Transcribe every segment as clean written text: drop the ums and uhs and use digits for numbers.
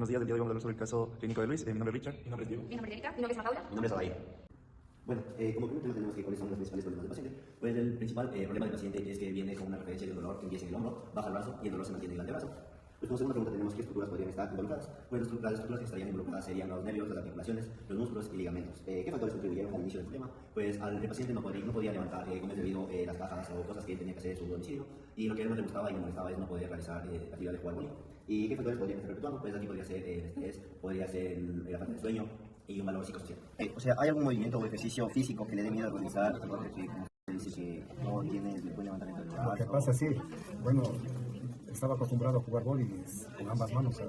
Buenos días, del día de hoy vamos a hablar sobre el caso clínico de Luis. Mi nombre es Richard. Mi nombre es Diego. Mi nombre es Erika. Mi nombre es Paula. Mi nombre es Abair. Bueno, como primer tema tenemos que cuáles son los principales problemas del paciente. Pues el principal problema del paciente es que viene con una referencia de un dolor que empieza en el hombro, baja el brazo y el dolor se mantiene en el antebrazo. Pues como segunda pregunta tenemos qué estructuras podrían estar involucradas. Pues las estructuras que estarían involucradas serían los nervios, las articulaciones, los músculos y ligamentos. ¿Qué factores contribuyeron al inicio del problema? Pues el paciente no podía levantar como es debido las cajas o cosas que él tenía que hacer en su domicilio, y lo que a él no le gustaba y le molestaba es no poder realizar la actividad de jugar boli. ¿Y qué factores podrían estar perpetuando? Pues aquí podría ser el estrés, podría ser la falta de sueño y un valor psicosocial. O sea, ¿hay algún movimiento o ejercicio físico que le dé miedo a realizar? Que dice que no tiene el buen levantamiento del brazo. Lo que pasa, sí, bueno, estaba acostumbrado a jugar boli con ambas manos.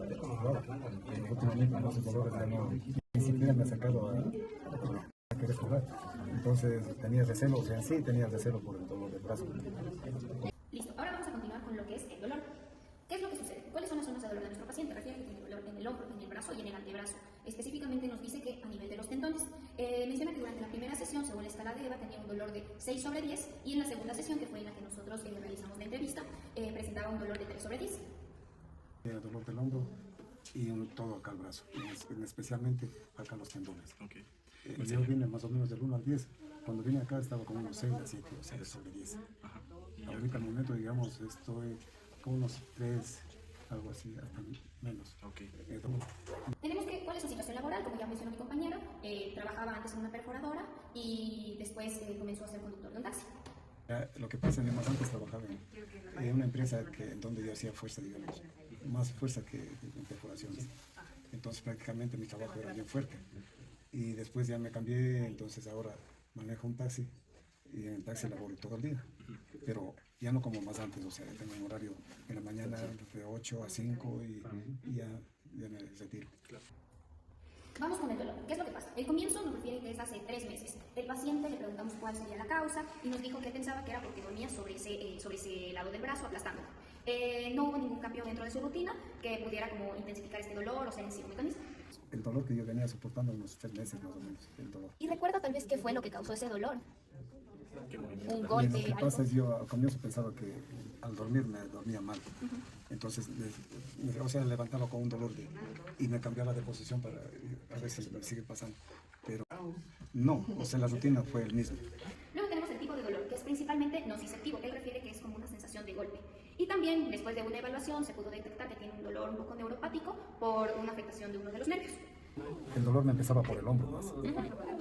Últimamente con esos dolores ya no, ni siquiera me he acercado a querer jugar. Entonces tenía recelo, o sea, sí tenía recelo por el dolor del brazo. Listo, ahora vamos a continuar con lo que es el dolor. ¿Qué es lo que sucede? ¿Cuáles son las zonas de dolor de nuestro paciente? Refiere que tiene dolor en el hombro, en el brazo y en el antebrazo. Específicamente nos dice que a nivel de los tendones. Menciona que durante la primera sesión, según la escala de EVA, tenía un dolor de 6/10 y en la segunda sesión, que fue en la que nosotros realizamos la entrevista, presentaba un dolor de 3/10. El dolor del hombro y todo acá el brazo, especialmente acá los tendones. Okay. Yo vine más o menos del 1 al 10. Cuando vine acá estaba como unos 6 a 7 o 6/10. Ajá. Ahorita al momento, digamos, estoy con unos 3, algo así, hasta menos. Okay. Tenemos que, ¿cuál es su situación laboral? Como ya mencionó mi compañera, trabajaba antes en una perforadora y después comenzó a ser conductor de un taxi. Lo que pasa es que más antes trabajaba en una empresa donde yo hacía fuerza, digamos, más fuerza que en perforaciones. Entonces prácticamente mi trabajo era bien fuerte. Y después ya me cambié, entonces ahora manejo un taxi y en el taxi laboro todo el día. Pero ya no como más antes, o sea, tengo un horario en la mañana de 8 a 5 y ya me retiro. Vamos con el dolor. ¿Qué es lo que pasa? El comienzo nos refiere que es hace 3 meses. El paciente le preguntamos cuál sería la causa y nos dijo que pensaba que era porque dormía sobre ese lado del brazo aplastándolo. No hubo ningún cambio dentro de su rutina que pudiera como intensificar este dolor o ser en sí un mecanismo. El dolor que yo venía soportando unos 3 meses más o menos, el dolor. ¿Y recuerda tal vez qué fue lo que causó ese dolor? Un golpe, Lo que pasa es yo al comienzo pensaba que al dormir me dormía mal. Entonces, o sea, levantaba con un dolor y me cambiaba de posición para a ver si me sigue pasando. Pero no, o sea, la rutina fue el mismo. Luego tenemos el tipo de dolor, que es principalmente nociceptivo. Él refiere que es como una sensación de golpe. Y también, después de una evaluación, se pudo detectar que tiene un dolor un poco neuropático por una afectación de uno de los nervios. El dolor me empezaba por el hombro más.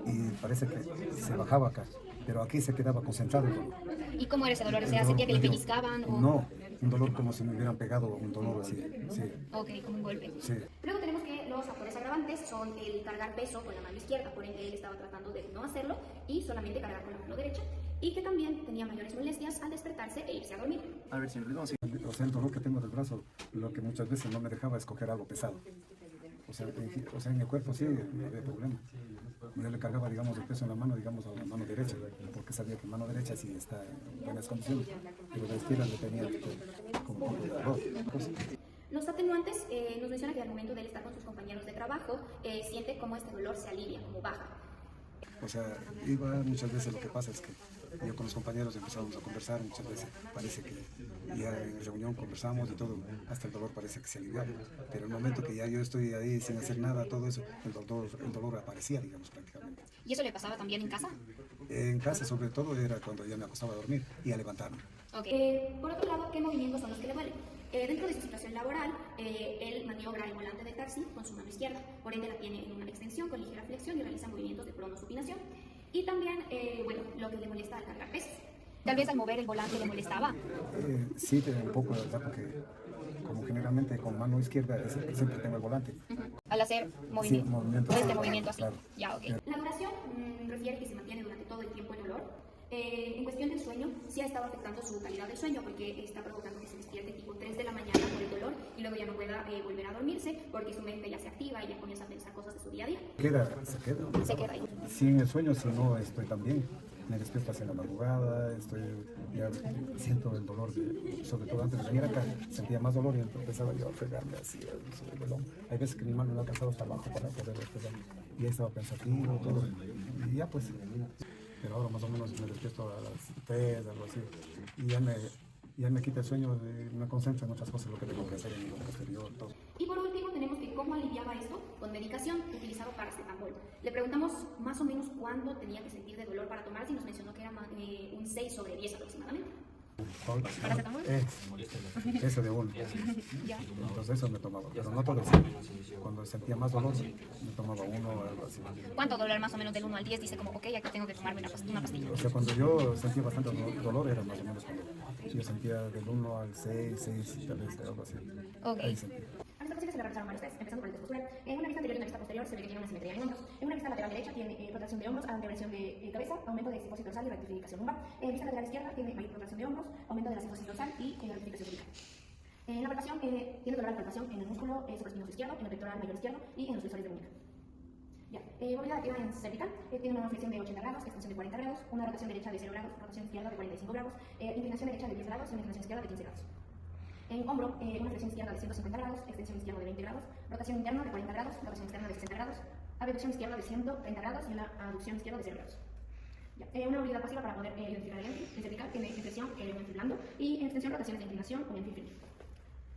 Y parece que se bajaba acá, pero aquí se quedaba concentrado el dolor. ¿Y cómo era ese dolor? O sea, ¿sentía que le pellizcaban? O... No, un dolor como si me hubieran pegado, un dolor así, sí. Ok, como un golpe. Sí. Luego tenemos que los factores agravantes son el cargar peso con la mano izquierda, por ende él estaba tratando de no hacerlo y solamente cargar con la mano derecha, y que también tenía mayores molestias al despertarse e irse a dormir. A ver, señor, vamos a O sea, el dolor que tengo del brazo, lo que muchas veces no me dejaba escoger algo pesado. O sea, en el cuerpo sí no había problema. Yo le cargaba, digamos, el peso en la mano, digamos, a la mano derecha, porque sabía que mano derecha sí está en buenas condiciones, pero la izquierda le tenía como un poco de dolor. Los atenuantes nos menciona que al momento de él estar con sus compañeros de trabajo, siente como este dolor se alivia, como baja. O sea, muchas veces lo que pasa es que yo con los compañeros empezamos a conversar, muchas veces parece que ya en reunión conversamos y todo, hasta el dolor parece que se aliviaba, pero el momento que ya yo estoy ahí sin hacer nada, todo eso, el dolor aparecía, digamos, prácticamente. ¿Y eso le pasaba también en casa? En casa, sobre todo, era cuando ya me acostaba a dormir y a levantarme. Okay. Por otro lado, ¿qué movimientos son los que le duelen? Dentro de su situación laboral, él maniobra el volante del taxi con su mano izquierda, por ende la tiene en una extensión con ligera flexión y realiza movimientos de pronosupinación. Y también, bueno, lo que le molesta al cargar pesos. Tal vez al mover el volante le molestaba. Sí, un poco, la verdad, porque como generalmente con mano izquierda siempre tengo el volante. Al hacer movimiento, Sí, movimiento. este movimiento así. Claro. Ya, ok. La duración refiere que se mantiene durante todo el tiempo el dolor. En cuestión del sueño, sí ha estado afectando su calidad del sueño porque está provocando que se despierte tipo 3 de la mañana por el dolor y luego ya no pueda volver a dormirse porque su mente ya se activa y ya comienza a pensar cosas de su día a día. Se queda ahí. Sí, en el sueño, si no estoy tan bien, me despierto hacia la madrugada, ya siento el dolor, sobre todo antes de venir acá, sentía más dolor y empezaba yo a fregarme así sobre el hombro. Hay veces que mi mano no alcanzaba hasta abajo para poder despegar y ahí estaba pensativo, todo, y ya pues, pero ahora más o menos me despierto a las 3, algo así, y ya me quita el sueño, me concentro en otras cosas, lo que tengo que hacer en lo posterior, todo. Y por último tenemos que cómo aliviaba esto con medicación, utilizado paracetamol. Le preguntamos más o menos cuándo tenía que sentir de dolor para tomarse y nos mencionó que era un 6/10 aproximadamente. ¿Paracetamol? Ese de uno. Entonces eso me tomaba, pero no todo. Cuando sentía más dolor, me tomaba uno o algo así. ¿Cuánto dolor más o menos del 1 al 10? Dice como, ok, aquí tengo que tomarme una pastilla. O sea, cuando yo sentía bastante dolor era más o menos cuando yo sentía del 1 al 6, tal vez algo así. Ok. Ahí sentía. A nuestra paciente se le realizaron varios test, empezando por el test postural. En una vista anterior y una vista posterior se ve que tiene una simetría en hombros. En una vista lateral derecha tiene protracción de hombros, anteversión de cabeza, aumento de cifosis dorsal y rectificación lumbar. En vista lateral izquierda tiene mayor protracción de hombros, aumento de la cifosis dorsal y rectificación lumbar. En la palpación tiene dolor de palpación en el músculo supraespinoso izquierdo, en el pectoral mayor izquierdo y en los flexores de muñeca. Ya. Movilidad activa en cervical, tiene una flexión de 80 grados, extensión de 40 grados, una rotación derecha de 0 grados, rotación izquierda de 45 grados, inclinación derecha de 10 grados y una inclinación izquierda de 15 grados. En hombro, una flexión izquierda de 150 grados, extensión izquierda de 20 grados, rotación interna de 40 grados, rotación externa de 60 grados, abducción izquierda de 130 grados y una aducción izquierda de 0 grados. Ya. Una movilidad pasiva para poder identificar el énfil. En cervical tiene flexión, un énfil blando, y en extensión rotaciones de inclinación, un énfil firme.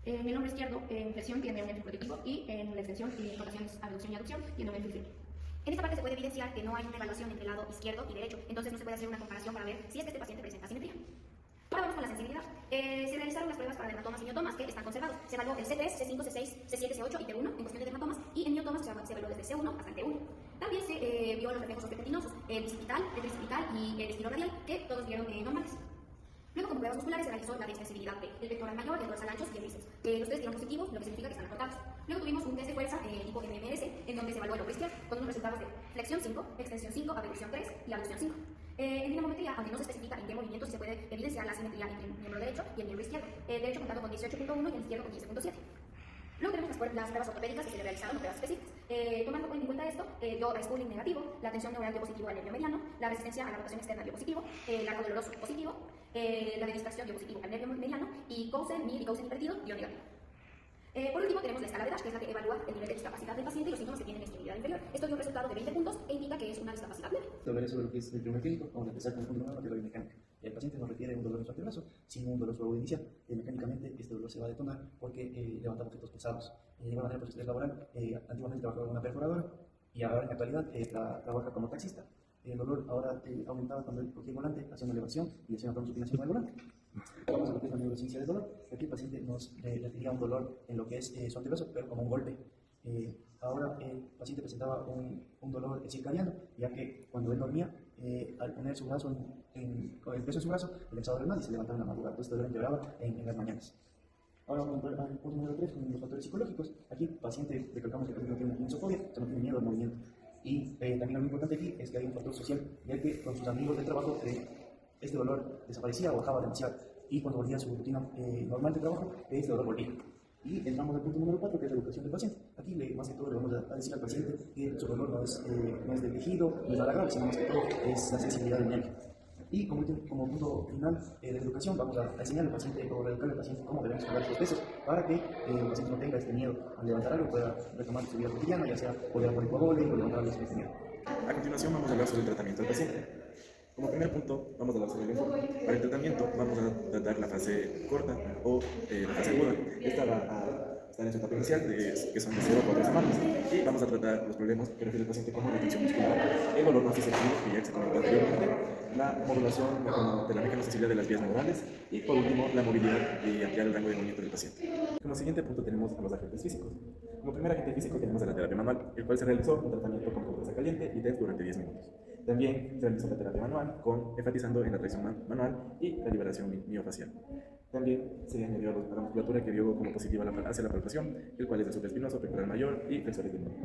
En el hombro izquierdo, en flexión tiene un énfil protectivo y en la extensión y rotaciones, abducción y aducción tiene un énfil firme. En esta parte se puede evidenciar que no hay una evaluación entre el lado izquierdo y derecho, entonces no se puede hacer una comparación para ver si es que este paciente presenta asimetría. Ahora vamos con la sensibilidad. Se realizaron las pruebas para dermatomas y miotomas que están conservados. Se evaluó el C3, C5, C6, C7, C8 y T1 en cuestión de dermatomas, y en miotomas se evaluó desde C1 hasta el T1. También se vio los reflejos osteopetinosos, el bicipital, el tricipital y el estiloradial, que todos vieron normales. Luego, con pruebas musculares, se realizó la extensibilidad P, el pectoral mayor, el dorsal anchos y el bíceps. Los tres dieron positivos, lo que significa que están acortados. Luego tuvimos un test de fuerza tipo MMS, en donde se evaluó el hombro izquierdo, con unos resultados de flexión 5, extensión 5, abducción 3 y abducción 5. En dinamometría, aunque no se especifica en qué movimiento, se puede evidenciar la simetría entre el miembro derecho y el miembro izquierdo. El derecho contando con 18.1 y el izquierdo con 15.7. Luego tenemos las pruebas ortopédicas que se le realizaron, pruebas específicas. Tomando en cuenta esto, dio Spooling negativo, la tensión neural dio positivo al nervio mediano, la resistencia a la rotación externa dio positivo, el arco doloroso positivo, la de distracción dio positivo al nervio mediano y Coulson, Mir y Coulson invertido dio negativo. Por último, tenemos la escala de Dash, que es la que evalúa el nivel de discapacidad del paciente y los síntomas que tiene en extremidad inferior. Esto dio un resultado de 20 puntos e indica que es una discapacidad leve. Sobre eso, lo que es el primer clínico, vamos a empezar con un punto número de biomecánica. El paciente no refiere un dolor en su antebrazo, sino un dolor suave inicial. Mecánicamente, este dolor se va a detonar porque levantamos objetos pesados. De igual manera, por estrés laboral, antiguamente trabajaba con una perforadora y ahora en la actualidad trabaja como taxista. El dolor ahora aumentaba cuando él cogía el volante, hacía una elevación y hacía una supinación con el volante. Vamos a lo que es la neurociencia del dolor. Aquí el paciente nos referiría un dolor en lo que es su antebrazo, pero como un golpe. Ahora el paciente presentaba un dolor circadiano, ya que cuando él dormía, al poner su brazo con el peso de su brazo, el empezaba a doler más y se levantaba en la madrugada. Entonces este dolor empeoraba en las mañanas. Ahora vamos al punto número 3, con los factores psicológicos. Aquí el paciente, recalcamos que el paciente no tiene insofobia, o sea, no tiene miedo al movimiento. Y también lo importante aquí es que hay un factor social, ya que con sus amigos de trabajo este dolor desaparecía o bajaba demasiado. Y cuando volvía a su rutina normal de trabajo, este dolor volvía. Y entramos al punto número 4, que es la educación del paciente. Aquí, más que todo, le vamos a decir al paciente que su dolor no es del tejido, no es nada grave, sino más que todo es la sensibilidad del nervio. Y como punto final de la educación, vamos a enseñar al paciente o educar al paciente cómo debemos pagar sus pesos para que el paciente no tenga este miedo al levantar algo, pueda retomar su vida cotidiana, ya sea volver por el coagule o levantar algo sin este miedo. A continuación vamos a hablar sobre el tratamiento del paciente. Como primer punto, vamos a hablar sobre el enfoque. Para el tratamiento vamos a tratar la fase corta o la fase aguda. Esta va a estar en su etapa inicial, que son de 0 a 4 semanas. Y vamos a tratar los problemas que refiere el paciente como retención muscular, el dolor más efectivo, que ya se comentó anteriormente, la modulación de la mecanosensibilidad de las vías neurales y, por último, la movilidad y ampliar el rango de movimiento del paciente. Como siguiente punto tenemos a los agentes físicos. Como primer agente físico tenemos a la terapia manual, el cual se realizó un tratamiento con compresa caliente y test durante 10 minutos. También se realizó la terapia manual, enfatizando en la tracción manual y la liberación miofacial. También se añadió a la musculatura que dio como positiva hacia la palpación, el cual es el supraespinoso, pectoral mayor y flexores de mano.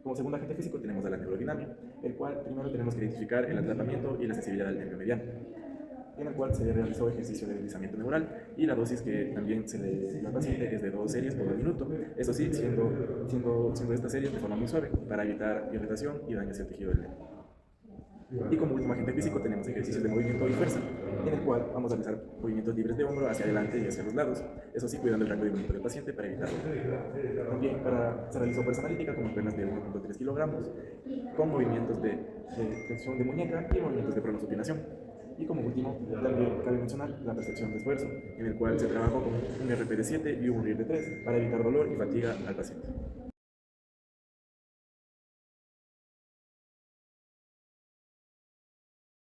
Como segundo agente físico tenemos a la neurodinamia, el cual primero tenemos que identificar el atrapamiento y la sensibilidad del nervio mediano, en el cual se realizó ejercicio de deslizamiento neural y la dosis que también se le dio al paciente es de 2 series por minuto, eso sí, siendo esta serie de forma muy suave para evitar irritación y daño hacia el tejido del nervio. Y como último agente físico tenemos ejercicios de movimiento y fuerza, en el cual vamos a realizar movimientos libres de hombro hacia adelante y hacia los lados, eso sí, cuidando el rango de movimiento del paciente para evitarlo. También se realizó fuerza analítica con penas de 1.3 kilogramos, con movimientos de flexión de muñeca y movimientos de pronosupinación. Y como último, también cabe mencionar la percepción de esfuerzo, en el cual se trabajó con un RP de 7 y un RIR de 3 para evitar dolor y fatiga al paciente.